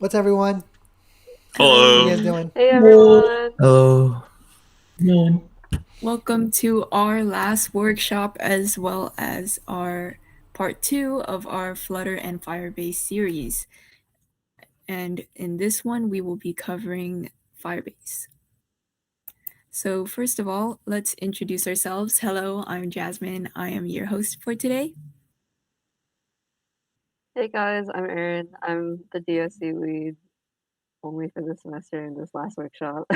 What's everyone? How you Hello. guys Hello. doing? Hey Hello. everyone. Hello. No. Welcome to our last workshop as well as our part 2 of our Flutter and Firebase series. And in this one, we will be covering Firebase. So first of all, let's introduce ourselves. Hello, I'm Jasmine. I am your host for today. Hey guys, I'm Erin. I'm the DSC lead only for this semester in this last workshop.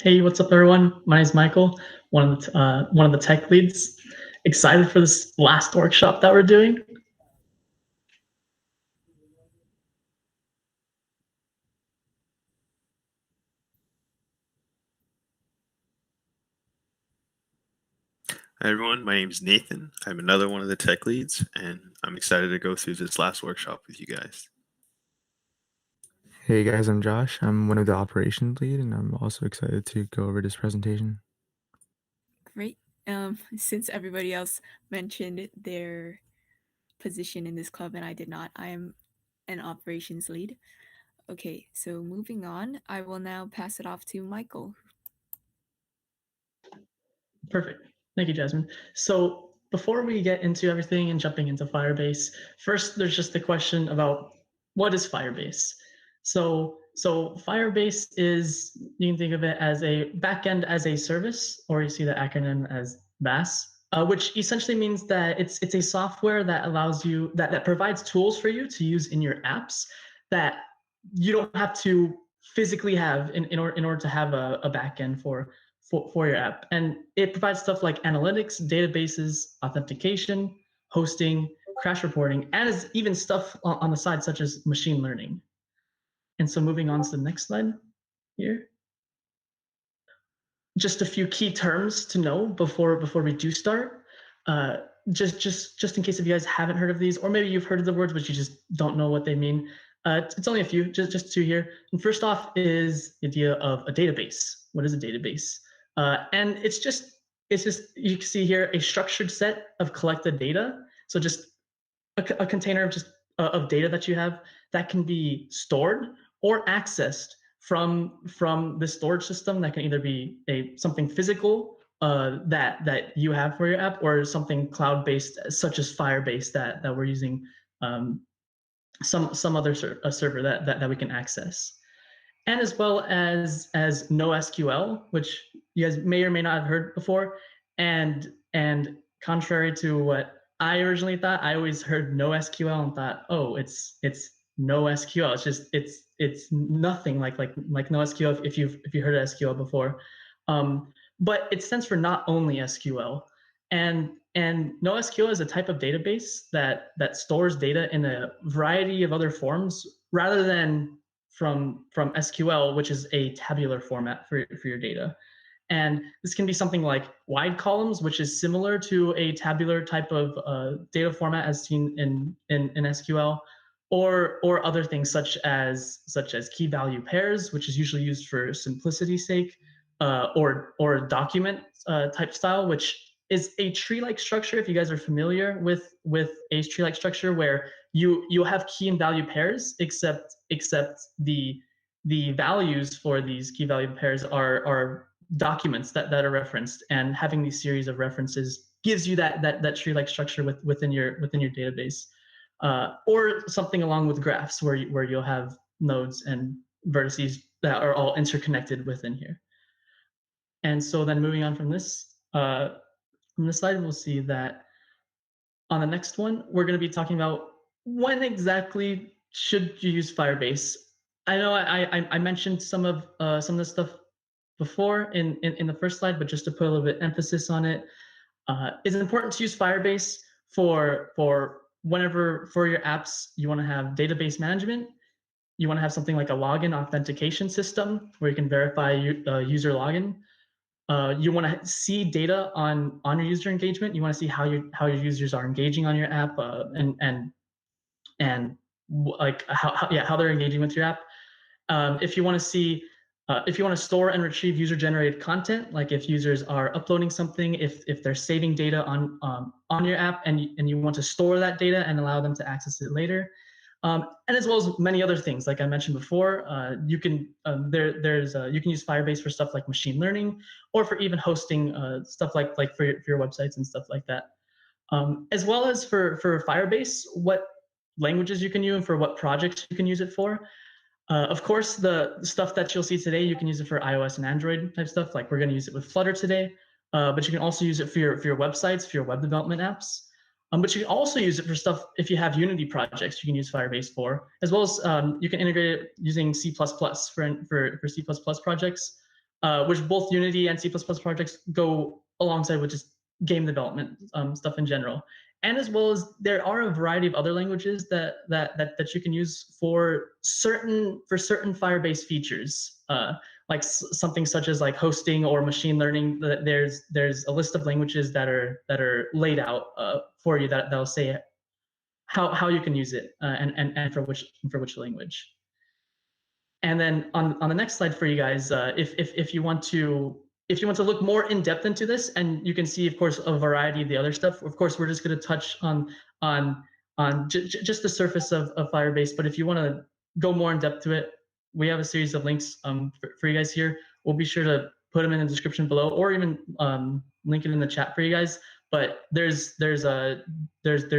Hey, what's up, everyone? My name is Michael, one of the tech leads. Excited for this last workshop that we're doing. Hi everyone, my name is Nathan. I'm another one of the tech leads, and I'm excited to go through this last workshop with you guys. Hey guys, I'm Josh. I'm one of the operations lead, and I'm also excited to go over this presentation. Great. Since everybody else mentioned their position in this club and I did not, I am an operations lead. Okay, so moving on, I will now pass it off to Michael. Perfect. Thank you, Jasmine. So before we get into everything and jumping into Firebase, first there's just the question about what is Firebase? So Firebase is, you can think of it as a backend as a service, or you see the acronym as BaaS, which essentially means that it's a software that allows you, that provides tools for you to use in your apps that you don't have to physically have in order to have a backend for your app. And it provides stuff like analytics, databases, authentication, hosting, crash reporting, and even stuff on the side such as machine learning. And so moving on to the next slide here. Just a few key terms to know before we do start. Just in case if you guys haven't heard of these, or maybe you've heard of the words but you just don't know what they mean. It's only a few, just two here. And first off is the idea of a database. What is a database? And it's just you can see here a structured set of collected data. So just a container of just of data that you have that can be stored or accessed from the storage system. That can either be something physical that you have for your app, or something cloud-based such as Firebase that we're using, some other server that we can access. And as well as NoSQL, which you guys may or may not have heard before. And contrary to what I originally thought, I always heard NoSQL and thought, oh, it's NoSQL. It's just it's nothing like NoSQL if you heard of SQL before. But it stands for not only SQL. And NoSQL is a type of database that stores data in a variety of other forms rather than from SQL, which is a tabular format for your data. And this can be something like wide columns, which is similar to a tabular type of data format as seen in SQL, or other things such as key value pairs, which is usually used for simplicity's sake, or document type style, which is a tree-like structure. If you guys are familiar with a tree-like structure, where you have key and value pairs, except the values for these key value pairs are documents that are referenced, and having these series of references gives you that tree-like structure within your database, or something along with graphs where you'll have nodes and vertices that are all interconnected within here. And so then moving on from this slide, we'll see that on the next one, we're going to be talking about when exactly should you use Firebase. I know I mentioned some of this stuff before in the first slide, but just to put a little bit emphasis on it, it's important to use Firebase for whenever for your apps you want to have database management. You want to have something like a login authentication system where you can verify user login. You want to see data on your user engagement. You want to see how your users are engaging on your app, and like how they're engaging with your app. If you want to see, if you want to store and retrieve user generated content, like if users are uploading something, if they're saving data on your app, and you want to store that data and allow them to access it later. and as well as many other things, like I mentioned before. You can you can use Firebase for stuff like machine learning, or for even hosting stuff like for your websites and stuff like that. As well as for Firebase, what languages you can use and for what projects you can use it for. Of course, the stuff that you'll see today, you can use it for iOS and Android type stuff. Like we're going to use it with Flutter today, but you can also use it for your websites, for your web development apps. But you can also use it for stuff if you have Unity projects. You can use Firebase for, as well as you can integrate it using C++ for C++ projects, which both Unity and C++ projects go alongside with just game development stuff in general. And as well as there are a variety of other languages that you can use for certain Firebase features, like something such as like hosting or machine learning. There's a list of languages that are laid out for you that'll say how you can use it and for which language. And then on the next slide for you guys, if you want to look more in depth into this, and you can see, of course, a variety of the other stuff. Of course, we're just going to touch on just the surface of Firebase. But if you want to go more in depth to it, we have a series of links for you guys here. We'll be sure to put them in the description below, or even link it in the chat for you guys. But there's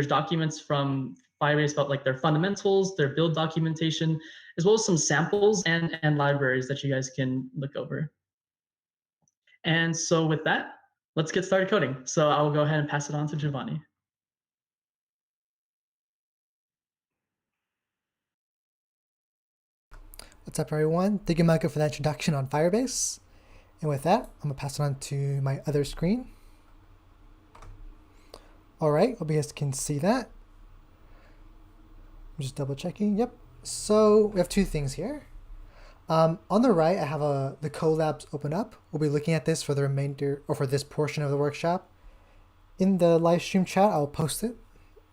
documents from Firebase about like their fundamentals, their build documentation, as well as some samples and libraries that you guys can look over. And so with that, let's get started coding. So I will go ahead and pass it on to Giovanni. What's up, everyone? Thank you, Michael, for that introduction on Firebase. And with that, I'm going to pass it on to my other screen. All right, hope you guys can see that. I'm just double checking. Yep. So we have two things here. On the right, I have the Codelabs open up. We'll be looking at this for the remainder, or for this portion of the workshop. In the live stream chat, I'll post it,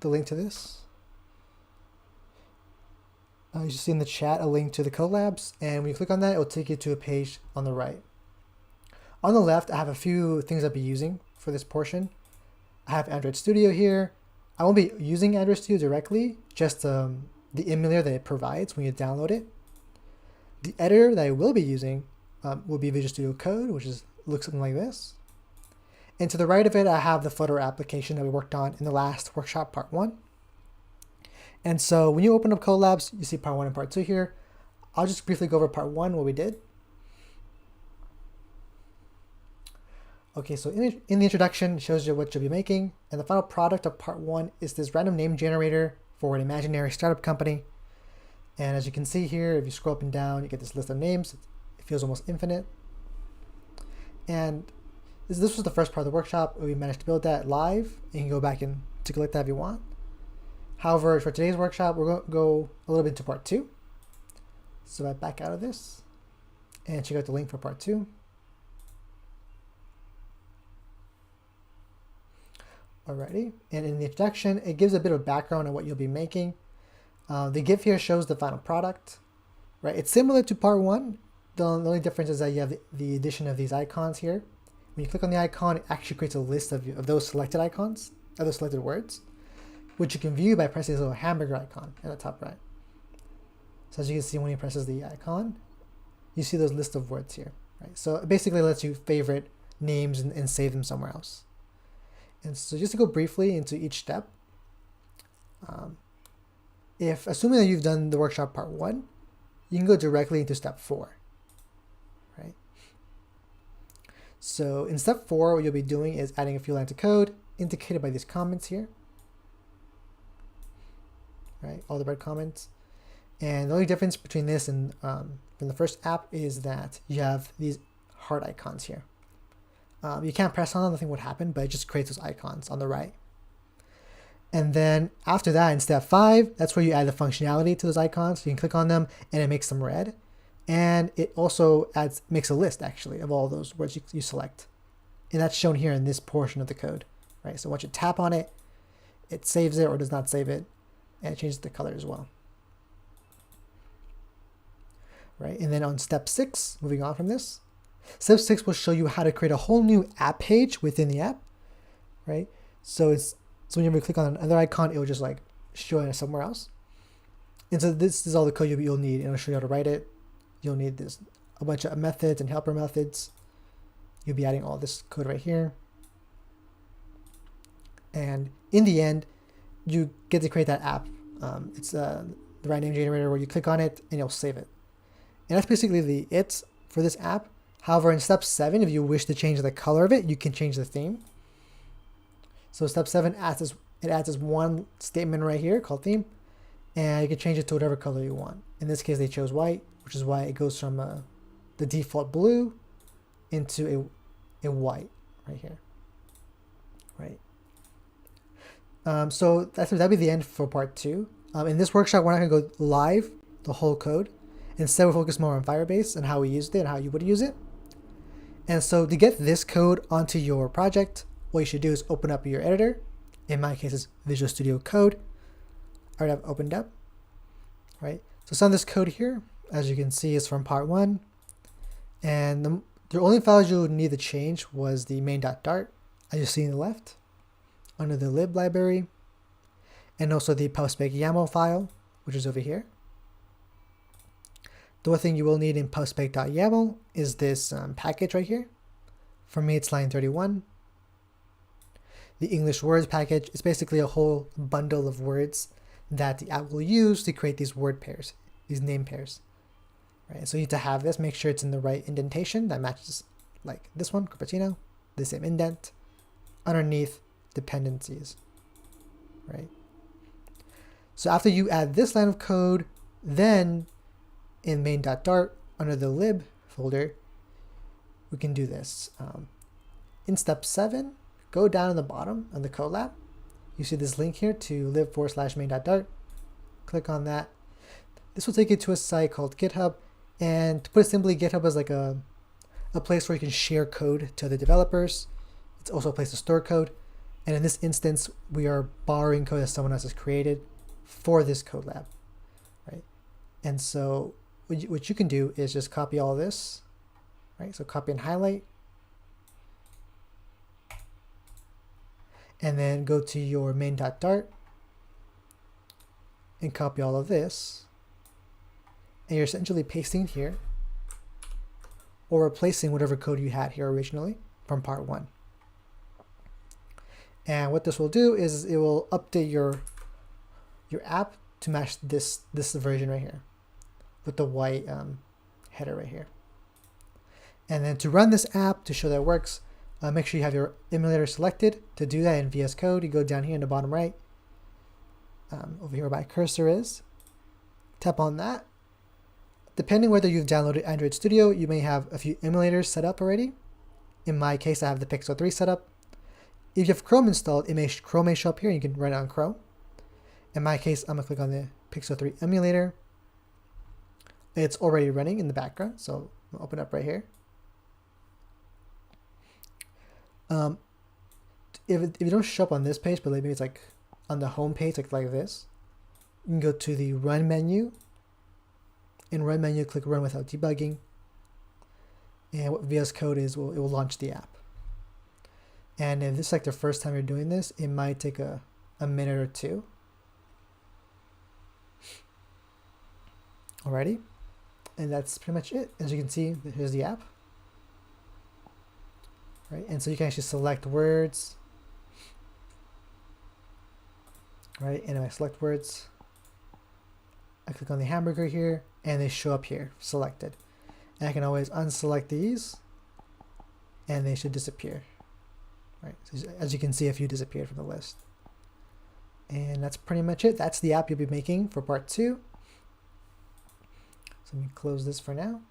the link to this. You should see in the chat a link to the Codelabs, and when you click on that, it will take you to a page on the right. On the left, I have a few things I'll be using for this portion. I have Android Studio here. I won't be using Android Studio directly, just the emulator that it provides when you download it. The editor that I will be using will be Visual Studio Code, which looks something like this. And to the right of it, I have the Flutter application that we worked on in the last workshop, part 1. And so when you open up Codelabs, you see part 1 and part 2 here. I'll just briefly go over part 1, what we did. Okay, so in the introduction, it shows you what you'll be making. And the final product of part 1 is this random name generator for an imaginary startup company. And as you can see here, if you scroll up and down, you get this list of names. It feels almost infinite. And this was the first part of the workshop. We managed to build that live. You can go back and take a look at that if you want. However, for today's workshop, we're going to go a little bit into part 2. So I back out of this and check out the link for part 2. Alrighty, and in the introduction, it gives a bit of background on what you'll be making. The GIF here shows the final product, right? It's similar to part 1. The only difference is that you have the addition of these icons here. When you click on the icon, it actually creates a list of those selected icons, of those selected words, which you can view by pressing this little hamburger icon at the top right. So as you can see, when you press the icon, you see those list of words here, right? So it basically lets you favorite names and save them somewhere else. And so just to go briefly into each step, assuming that you've done the workshop part 1, you can go directly into step 4, right? So in step 4, what you'll be doing is adding a few lines of code indicated by these comments here, right? All the red comments. And the only difference between this and from the first app is that you have these heart icons here. You can't press on them, nothing would happen, but it just creates those icons on the right. And then after that, in step 5, that's where you add the functionality to those icons. So you can click on them and it makes them red. And it also makes a list actually of all those words you select. And that's shown here in this portion of the code, right? So once you tap on it, it saves it or does not save it, and it changes the color as well. Right, and then on step 6, moving on from this, step 6 will show you how to create a whole new app page within the app, right? So whenever you click on another icon, it will just like show it somewhere else. And so this is all the code you'll need, and I'll show you how to write it. You'll need a bunch of methods and helper methods. You'll be adding all this code right here. And in the end, you get to create that app. It's the right name generator where you click on it and you'll save it. And that's basically it for this app. However, in step 7, if you wish to change the color of it, you can change the theme. So step 7 adds this one statement right here called theme, and you can change it to whatever color you want. In this case, they chose white, which is why it goes from the default blue into a white right here, right? So that'll be the end for part 2. In this workshop, we're not going to go live the whole code. Instead, we'll focus more on Firebase and how we used it and how you would use it. And so to get this code onto your project, what you should do is open up your editor. In my case, it's Visual Studio Code. I already have opened up, right? So some of this code here, as you can see, is from part 1. And the only files you would need to change was the main.dart, as you see on the left, under the lib library, and also the postbake YAML file, which is over here. The only thing you will need in postbake.yaml is this package right here. For me, it's line 31. The English words package is basically a whole bundle of words that the app will use to create these word pairs, these name pairs. Right? So you need to have this, make sure it's in the right indentation that matches like this one, Cupertino, the same indent, underneath dependencies, right? So after you add this line of code, then in main.dart under the lib folder, we can do this. In step 7, go down at the bottom of the Codelab. You see this link here to lib/main.dart. Click on that. This will take you to a site called Github. And to put it simply, GitHub is like a place where you can share code to other developers. It's also a place to store code. And in this instance, we are borrowing code that someone else has created for this Codelab, right? And so what you can do is just copy all this, right? So copy and highlight. And then go to your main.dart and copy all of this. And you're essentially pasting here or replacing whatever code you had here originally from part 1. And what this will do is it will update your app to match this version right here with the white header right here. And then to run this app, to show that it works, make sure you have your emulator selected. To do that in VS Code, you go down here in the bottom right, over here where my cursor is, tap on that. Depending whether you've downloaded Android Studio, you may have a few emulators set up already. In my case, I have the Pixel 3 set up. If you have Chrome installed, Chrome may show up here and you can run it on Chrome. In my case, I'm going to click on the Pixel 3 emulator. It's already running in the background, so I'll open up right here. If you don't show up on this page, but maybe it's like on the home page, like this, you can go to the Run menu. In Run menu, click Run Without Debugging. And what VS Code is, it will launch the app. And if this is like the first time you're doing this, it might take a minute or two. Alrighty. And that's pretty much it. As you can see, here's the app. Right, and so you can actually select words. Right, and if I select words, I click on the hamburger here, and they show up here, selected. And I can always unselect these, and they should disappear. Right, so as you can see, a few disappeared from the list. And that's pretty much it. That's the app you'll be making for part 2. So let me close this for now.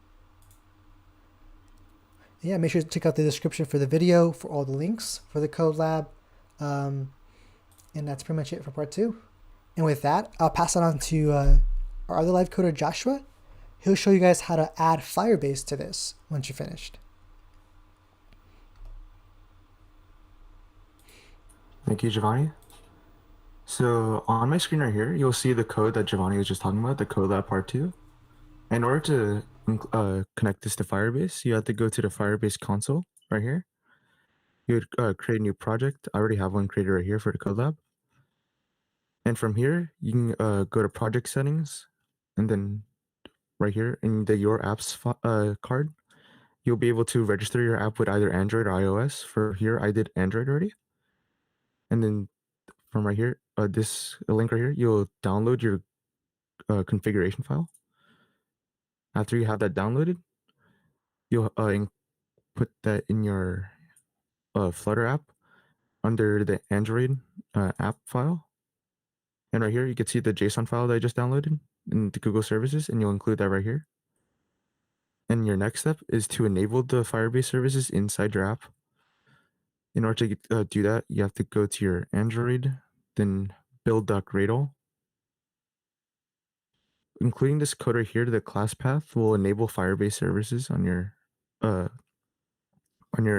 Yeah, make sure to check out the description for the video for all the links for the Codelab. And that's pretty much it for part 2. And with that, I'll pass it on to our other live coder, Joshua. He'll show you guys how to add Firebase to this once you're finished. Thank you, Giovanni. So on my screen right here, you'll see the code that Giovanni was just talking about, the Codelab part 2. In order to connect this to Firebase, you have to go to the Firebase Console right here. You would create a new project. I already have one created right here for the Codelab. And from here, you can go to Project Settings, And then right here in the Your Apps card, you'll be able to register your app with either Android or iOS. For here, I did Android already. And then from right here, this link right here, you'll download your configuration file. After you have that downloaded, you'll put that in your Flutter app under the Android app file. And right here, you can see the JSON file that I just downloaded in the Google services, and you'll include that right here. And your next step is to enable the Firebase services inside your app. In order to do that, you have to go to your Android, then build.gradle. Including this code right here, the class path will enable Firebase services on your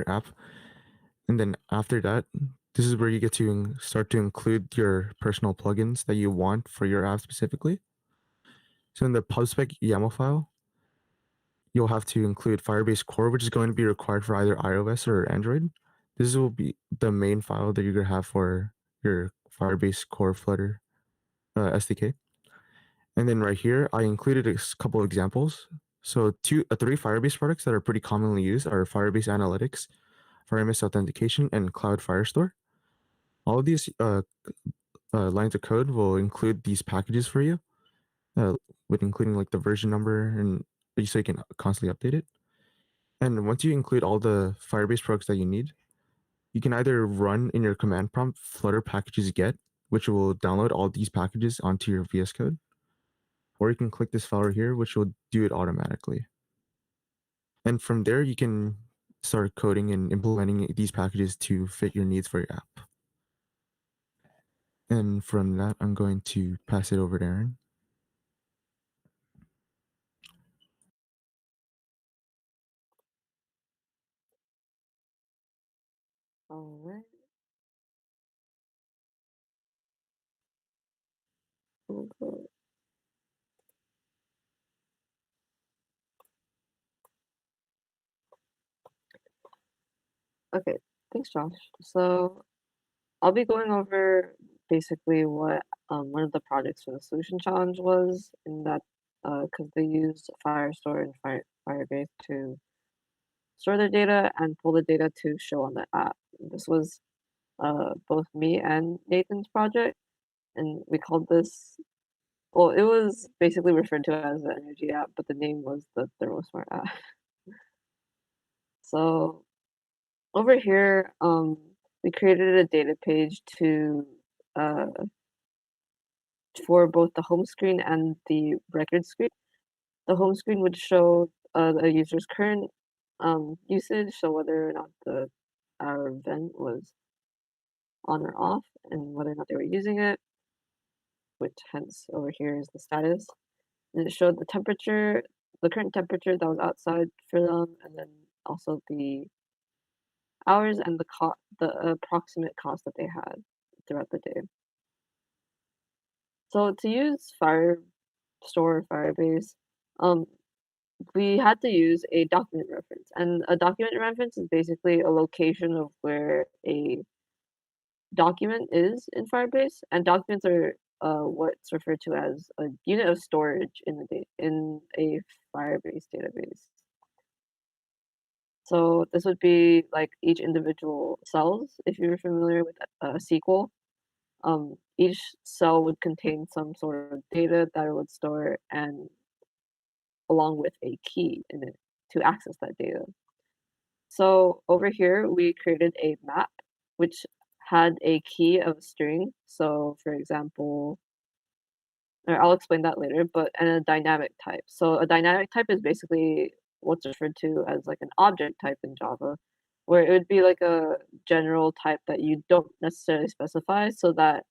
app. And then after that, this is where you get to start to include your personal plugins that you want for your app specifically. So in the pubspec YAML file, you'll have to include Firebase core, which is going to be required for either iOS or Android. This will be the main file that you're going to have for your Firebase core Flutter SDK. And then right here, I included a couple of examples. So three Firebase products that are pretty commonly used are Firebase Analytics, Firebase Authentication, and Cloud Firestore. All of these lines of code will include these packages for you, with including like the version number, and so you can constantly update it. And once you include all the Firebase products that you need, you can either run in your command prompt Flutter packages get, which will download all these packages onto your VS Code, or you can click this file right here, which will do it automatically. And from there, you can start coding and implementing these packages to fit your needs for your app. And from that, I'm going to pass it over to Aaron. All right. Okay. Okay, thanks, Josh. So I'll be going over basically what one of the projects for the solution challenge was, in that because they used Firestore and Firebase to store their data and pull the data to show on the app. This was both me and Nathan's project, and we called this. Well, it was basically referred to as the Energy app, but the name was the ThermoSmart app. So over here, we created a data page to for both the home screen and the record screen. The home screen would show the user's current usage, so whether or not our event was on or off, and whether or not they were using it, which hence over here is the status. And it showed the temperature, the current temperature that was outside for them, and then also the hours and the approximate cost that they had throughout the day. So to use Firestore, Firebase, we had to use a document reference, and a document reference is basically a location of where a document is in Firebase, and documents are what's referred to as a unit of storage in a Firebase database. So this would be like each individual cells. If you're familiar with SQL, each cell would contain some sort of data that it would store, and along with a key in it to access that data. So over here, we created a map which had a key of a string. So for example, or I'll explain that later, and a dynamic type. So a dynamic type is basically what's referred to as like an object type in Java, where it would be like a general type that you don't necessarily specify, so that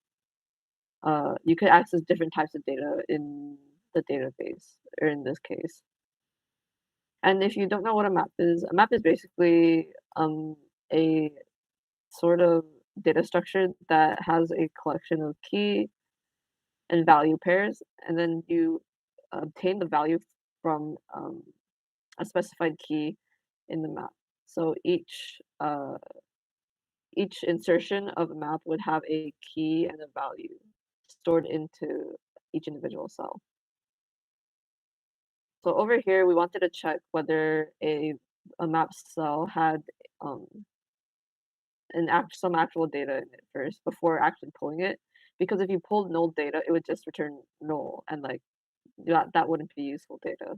you could access different types of data in the database, or in this case. And if you don't know what a map is basically a sort of data structure that has a collection of key and value pairs, and then you obtain the value from a specified key in the map. So each insertion of a map would have a key and a value stored into each individual cell. So over here, we wanted to check whether a map cell had some actual data in it first before actually pulling it. Because if you pulled null data, it would just return null, and like that wouldn't be useful data.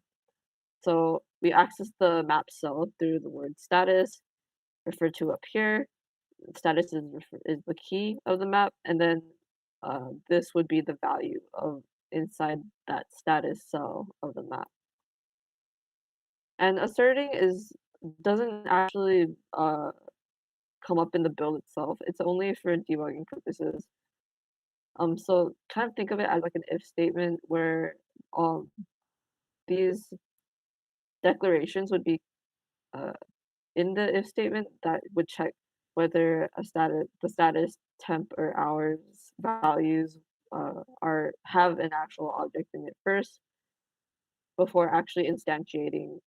So we access the map cell through the word status, referred to up here. Status is the key of the map, and then this would be the value of inside that status cell of the map. And asserting doesn't actually come up in the build itself. It's only for debugging purposes. So kind of think of it as like an if statement where these declarations would be in the if statement that would check whether the status temp or hours values have an actual object in it first before actually instantiating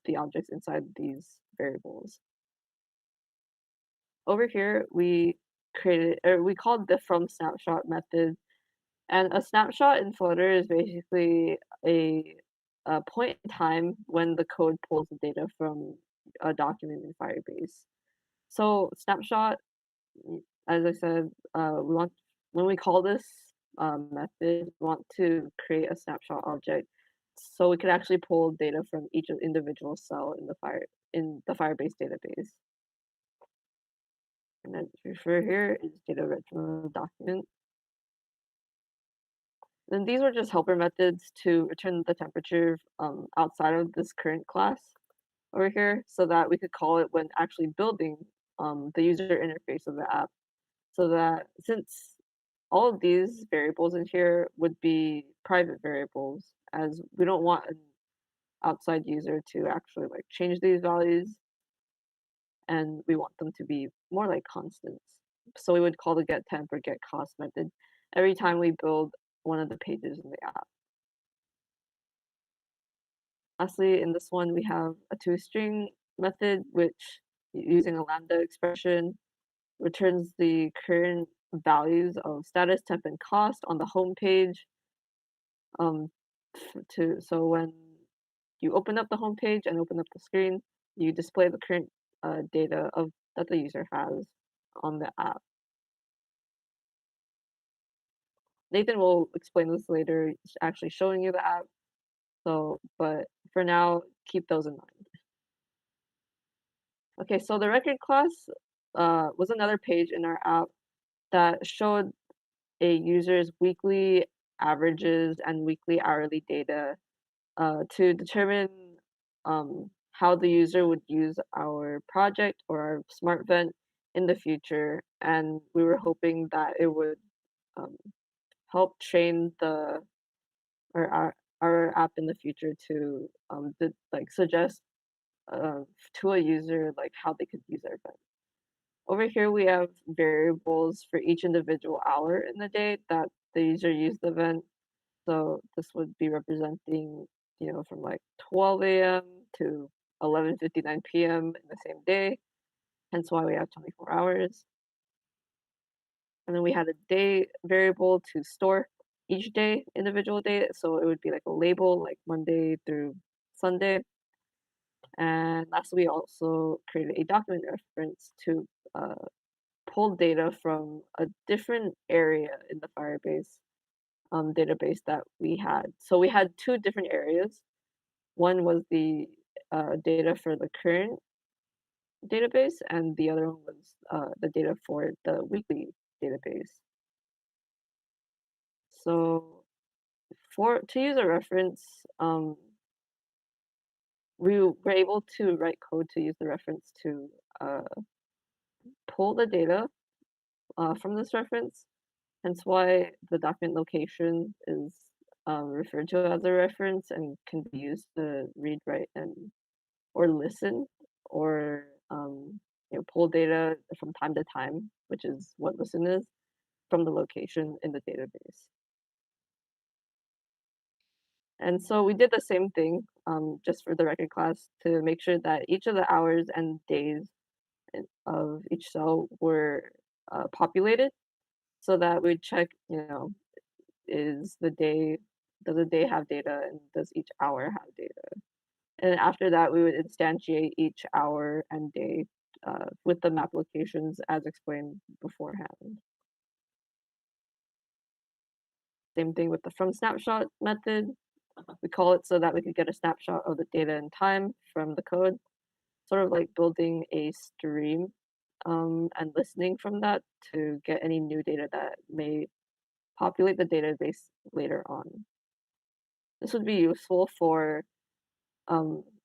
the objects inside these variables. Over here, we called the from snapshot method, and a snapshot in Flutter is basically a point in time when the code pulls the data from a document in Firebase. So snapshot, as I said, when we call this method, we want to create a snapshot object so we could actually pull data from each individual cell in the Firebase database. And then refer here is data read from the document. Then these were just helper methods to return the temperature outside of this current class over here, so that we could call it when actually building the user interface of the app. So that since all of these variables in here would be private variables, as we don't want an outside user to actually like change these values, and we want them to be more like constants. So we would call the get temp or get cost method every time we build one of the pages in the app. Lastly, in this one, we have a toString method, which using a lambda expression returns the current values of status, temp, and cost on the home page. So when you open up the home page and open up the screen, you display the current data that the user has on the app. Nathan will explain this later, actually showing you the app. So, but for now, keep those in mind. Okay, so the record class was another page in our app that showed a user's weekly averages and weekly hourly data to determine how the user would use our project or our smart vent in the future. And we were hoping that it would help train our app in the future to suggest to a user like how they could use our event. Over here we have variables for each individual hour in the day that the user used the event. So this would be representing, from like 12 a.m. to 11:59 p.m. in the same day. Hence why we have 24 hours. And then we had a day variable to store each day, individual day. So it would be like a label, like Monday through Sunday. And lastly, we also created a document reference to pull data from a different area in the Firebase database that we had. So we had two different areas. One was the data for the current database, and the other one was the data for the weekly database. So to use a reference, we were able to write code to use the reference to pull the data from this reference. Hence why the document location is referred to as a reference and can be used to read, write, or listen, or pull data from time to time, which is what listen is, from the location in the database. And so we did the same thing just for the record class to make sure that each of the hours and days of each cell were populated, so that we'd check, is the day does a day have data and does each hour have data? And after that, we would instantiate each hour and day with the map locations as explained beforehand. Same thing with the from snapshot method. We call it so that we could get a snapshot of the data in time from the code, sort of like building a stream and listening from that to get any new data that may populate the database later on. This would be useful for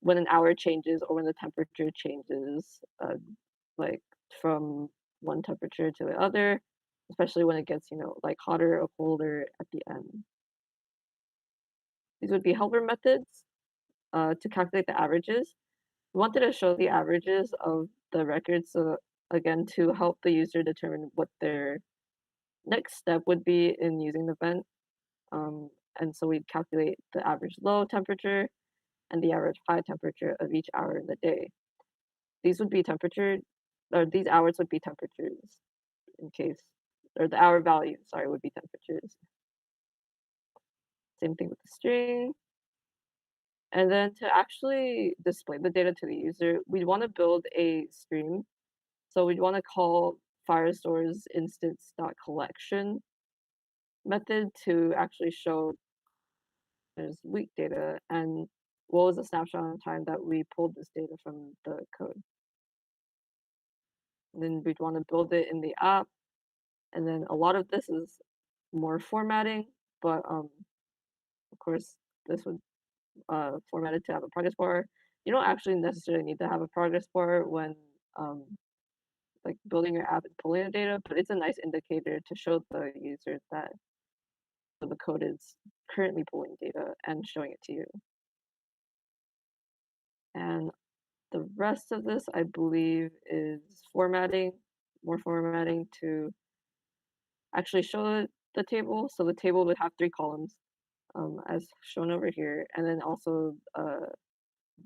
when an hour changes or when the temperature changes, like from one temperature to the other, especially when it gets, like hotter or colder at the end. These would be helper methods to calculate the averages. We wanted to show the averages of the records, so again, to help the user determine what their next step would be in using the vent. And so we'd calculate the average low temperature and the average high temperature of each hour in the day. These would be these hours would be temperatures or the hour value, sorry, would be temperatures. Same thing with the string. And then to actually display the data to the user, we'd want to build a stream. So we'd want to call Firestore's instance.collection method to actually show there's week data and what was the snapshot in time that we pulled this data from the code. And then we'd want to build it in the app. And then a lot of this is more formatting, but of course, this would format it to have a progress bar. You don't actually necessarily need to have a progress bar when like building your app and pulling the data, but it's a nice indicator to show the user that the code is currently pulling data and showing it to you. And the rest of this, I believe, is more formatting to actually show the table. So the table would have 3 columns, as shown over here, and then also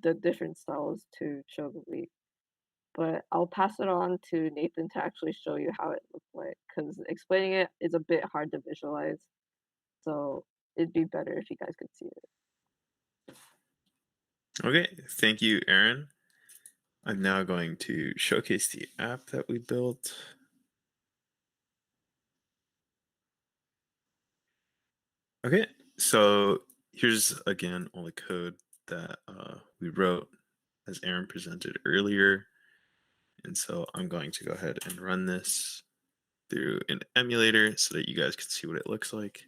the different styles to show the week. But I'll pass it on to Nathan to actually show you how it looks like, because explaining it is a bit hard to visualize. So it'd be better if you guys could see it. Okay, thank you, Aaron. I'm now going to showcase the app that we built. Okay, so here's again all the code that we wrote as Aaron presented earlier. And so I'm going to go ahead and run this through an emulator so that you guys can see what it looks like.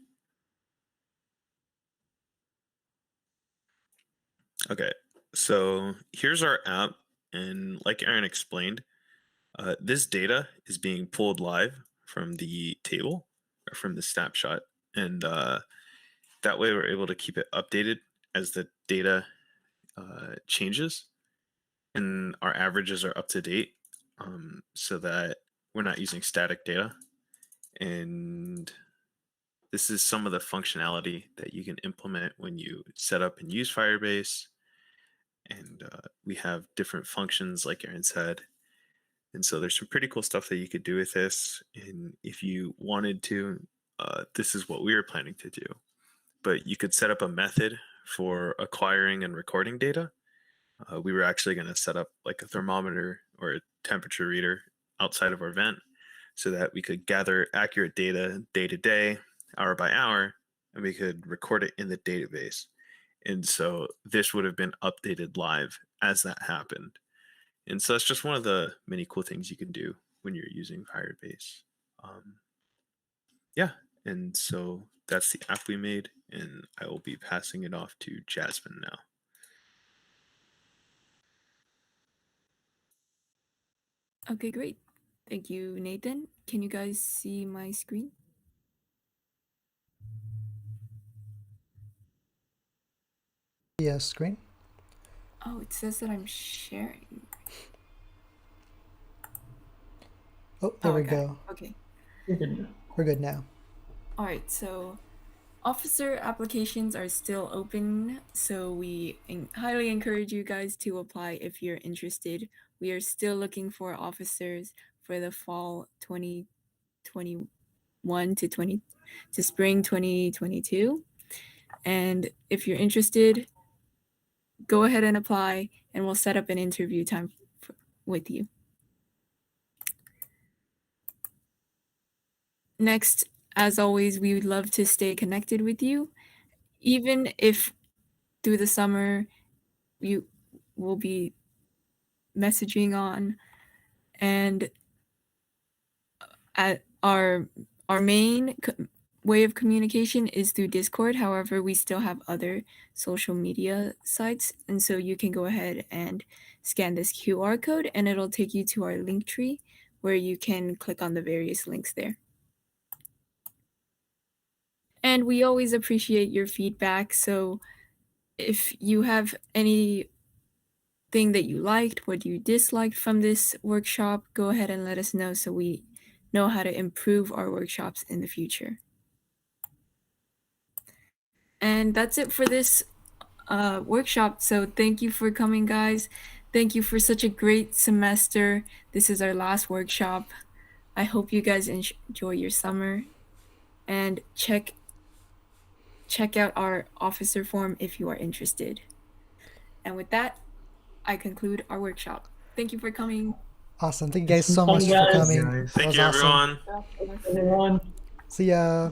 Okay, so here's our app. And like Aaron explained, this data is being pulled live from the table or from the snapshot. And that way we're able to keep it updated as the data changes and our averages are up to date, so that we're not using static data. And this is some of the functionality that you can implement when you set up and use Firebase. And we have different functions, like Aaron said. And so there's some pretty cool stuff that you could do with this. And if you wanted to, this is what we were planning to do. But you could set up a method for acquiring and recording data. We were actually going to set up like a thermometer or a temperature reader outside of our vent so that we could gather accurate data day to day, hour by hour, and we could record it in the database. And so this would have been updated live as that happened. And so it's just one of the many cool things you can do when you're using Firebase. Yeah, and so that's the app we made, and I will be passing it off to Jasmine now. Okay, great. Thank you, Nathan. Can you guys see my screen? Yes, screen. Oh, it says that I'm sharing. Oh, there we okay. go. Okay. We're good now. All right, so officer applications are still open, so we highly encourage you guys to apply if you're interested. We are still looking for officers for the fall 2021 to spring 2022. And if you're interested, go ahead and apply, and we'll set up an interview time with you. Next, as always, we would love to stay connected with you, even if through the summer you will be messaging on, and at our main way of communication is through Discord. However, we still have other social media sites, and so you can go ahead and scan this QR code and it'll take you to our link tree where you can click on the various links there. And we always appreciate your feedback, so if you have anything that you liked, what you disliked from this workshop, go ahead and let us know so we know how to improve our workshops in the future. And that's it for this workshop. So thank you for coming, guys. Thank you for such a great semester. This is our last workshop. I hope you guys enjoy your summer, and check out our officer form if you are interested. And with that, I conclude our workshop. Thank you for coming. Awesome. Thank you guys It's so fun, much for guys. coming. Guys. That Thank was you, awesome. everyone. Everyone. See ya.